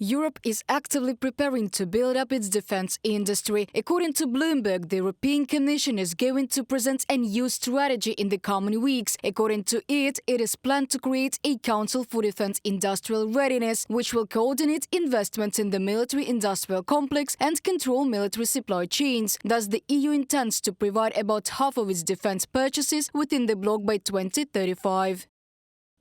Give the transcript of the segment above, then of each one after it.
Europe is actively preparing to build up its defense industry. According to Bloomberg, the European Commission is going to present a new strategy in the coming weeks. According to it is planned to create a Council for Defense Industrial Readiness, which will coordinate investments in the military-industrial complex and control military supply chains. Thus, the EU intends to provide about half of its defense purchases within the bloc by 2035.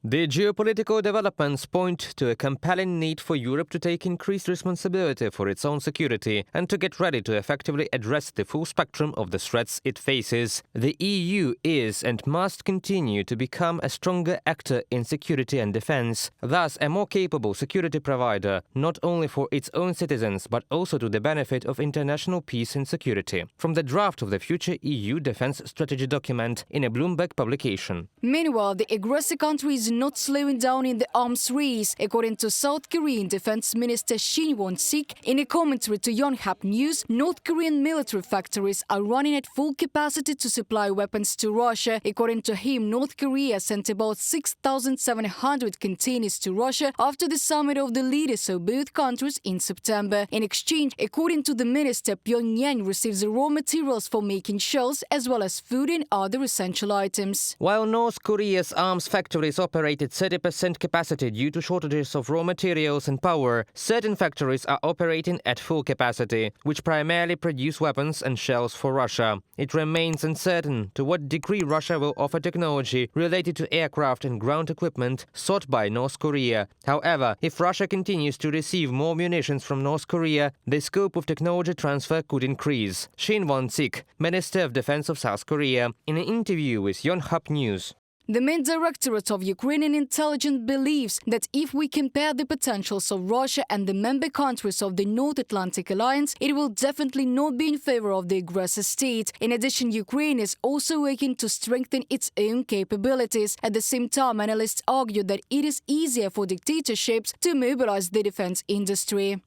The geopolitical developments point to a compelling need for Europe to take increased responsibility for its own security and to get ready to effectively address the full spectrum of the threats it faces. The EU is and must continue to become a stronger actor in security and defense, thus a more capable security provider, not only for its own citizens but also to the benefit of international peace and security. From the draft of the future EU defense strategy document in a Bloomberg publication. Meanwhile, the aggressor country is not slowing down in the arms race. According to South Korean Defense Minister Shin Won-sik, in a commentary to Yonhap News, North Korean military factories are running at full capacity to supply weapons to Russia. According to him, North Korea sent about 6,700 containers to Russia after the summit of the leaders of both countries in September. In exchange, according to the minister, Pyongyang receives the raw materials for making shells as well as food and other essential items. While North Korea's arms factories operate at 30% capacity due to shortages of raw materials and power, certain factories are operating at full capacity, which primarily produce weapons and shells for Russia. It remains uncertain to what degree Russia will offer technology related to aircraft and ground equipment sought by North Korea. However, if Russia continues to receive more munitions from North Korea, the scope of technology transfer could increase. Shin Won-sik, Minister of Defense of South Korea, in an interview with Yonhap News. The main directorate of Ukrainian intelligence believes that if we compare the potentials of Russia and the member countries of the North Atlantic Alliance, it will definitely not be in favor of the aggressor state. In addition, Ukraine is also working to strengthen its own capabilities. At the same time, analysts argue that it is easier for dictatorships to mobilize the defense industry.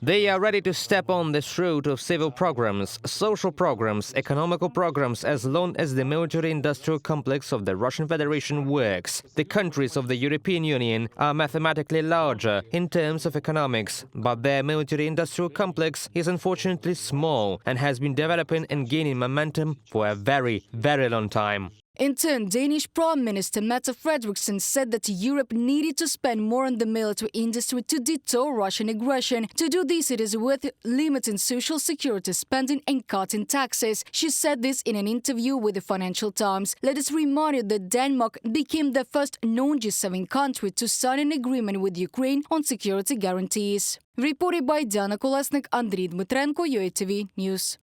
They are ready to step on the throat of civil programs, social programs, economical programs as long as the military-industrial complex of the Russian Federation works. The countries of the European Union are mathematically larger in terms of economics, but their military-industrial complex is unfortunately small and has been developing and gaining momentum for a very, very long time. In turn, Danish Prime Minister Mette Frederiksen said that Europe needed to spend more on the military industry to deter Russian aggression. To do this, it is worth limiting social security spending and cutting taxes. She said this in an interview with the Financial Times. Let us remind you that Denmark became the first non-G7 country to sign an agreement with Ukraine on security guarantees. Reported by Diana Kolesnik, Andriy Dmitrenko, UATV News.